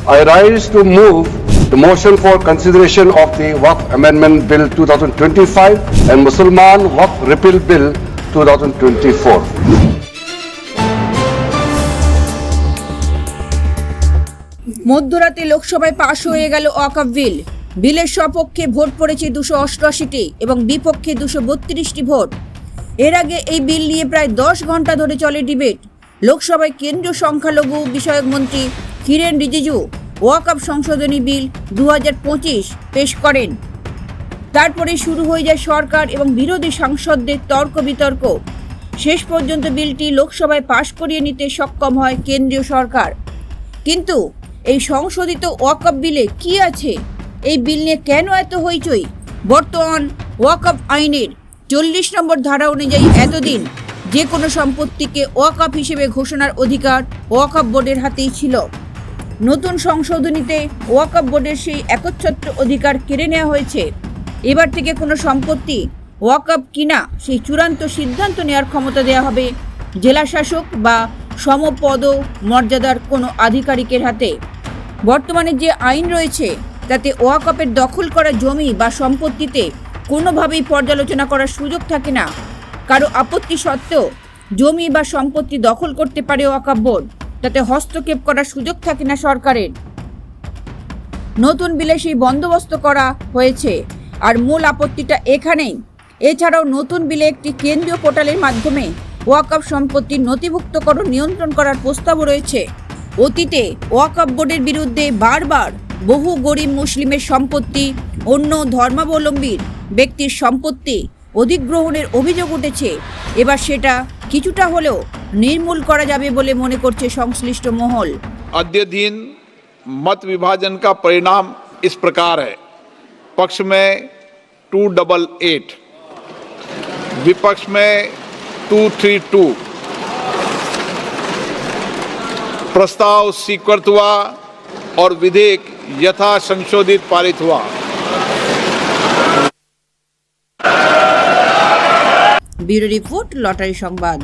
I rise to move the motion for consideration of the Waqf Amendment Bill 2025 and Mussalman Waqf Repeal Bill 2024. মধ্যরাতে লোকসভায় পাশ হয়ে গেল ওয়াকফ বিল। বিলের সপক্ষে ভোট পড়েছে 288টি এবং বিপক্ষে 232টি ভোট। এর আগে এই বিল নিয়ে প্রায় 10 ঘন্টা ধরে চলে ডিবেট। লোকসভায় কেন্দ্রীয় সংখ্যালঘু বিষয়ক মন্ত্রী কিরেন রিজিজু ওয়াকফ সংশোধনী বিল 2025 পেশ করেন। তারপরে শুরু হয়ে যায় সরকার এবং বিরোধী সাংসদদের তর্ক বিতর্ক। শেষ পর্যন্ত বিলটি লোকসভায় পাশ করিয়ে নিতে সক্ষম হয় কেন্দ্রীয় সরকার। কিন্তু এই সংশোধিত ওয়াকফ বিলে কি আছে? এই বিল নিয়ে কেন এত হইচই? বর্তমান ওয়াকফ আইনের 40 নম্বর ধারা অনুযায়ী এতদিন যে কোনো সম্পত্তিকে ওয়াকফ হিসেবে ঘোষণার অধিকার ওয়াকফ বোর্ডের হাতেই ছিল। নতুন সংশোধনীতে ওয়াকফ বোর্ডের সেই একচ্ছত্র অধিকার কেড়ে নেওয়া হয়েছে। এবার থেকে কোনো সম্পত্তি ওয়াকফ কিনা সেই চূড়ান্ত সিদ্ধান্ত নেওয়ার ক্ষমতা দেওয়া হবে জেলা শাসক বা সমপদ মর্যাদার কোনো আধিকারিকের হাতে। বর্তমানে যে আইন রয়েছে তাতে ওয়াকফের দখল করা জমি বা সম্পত্তিতে কোনোভাবেই পর্যালোচনা করার সুযোগ থাকে না। কারো আপত্তি সত্ত্বেও জমি বা সম্পত্তি দখল করতে পারে ওয়াকফ বোর্ড, তাতে হস্তক্ষেপ করার সুযোগ থাকে না সরকারের। নতুন বিলে সেই বন্দোবস্ত করা হয়েছে। আর মূল আপত্তিটা এখানেই। এছাড়াও নতুন বিলে একটি কেন্দ্রীয় পোর্টালের মাধ্যমে ওয়াকফ সম্পত্তির নথিভুক্তকরণ নিয়ন্ত্রণ করার প্রস্তাবও রয়েছে। অতীতে ওয়াকফ বোর্ডের বিরুদ্ধে বারবার বহু গরিব মুসলিমের সম্পত্তি, অন্য ধর্মাবলম্বীর ব্যক্তির সম্পত্তি অধিগ্রহণের অভিযোগ উঠেছে। এবার সেটা কিছুটা হলেও নির্মূল করা যাবে বলে মনে করছে সংশ্লিষ্ট মহল। अद्यतन मत विभाजन का परिणाम इस प्रकार है। पक्ष में 288, विपक्ष में 232। प्रस्ताव स्वीकृत हुआ और विधेयक यथा संशोधित पारित हुआ। ব্যুরো রিপোর্ট, লটারি সংবাদ।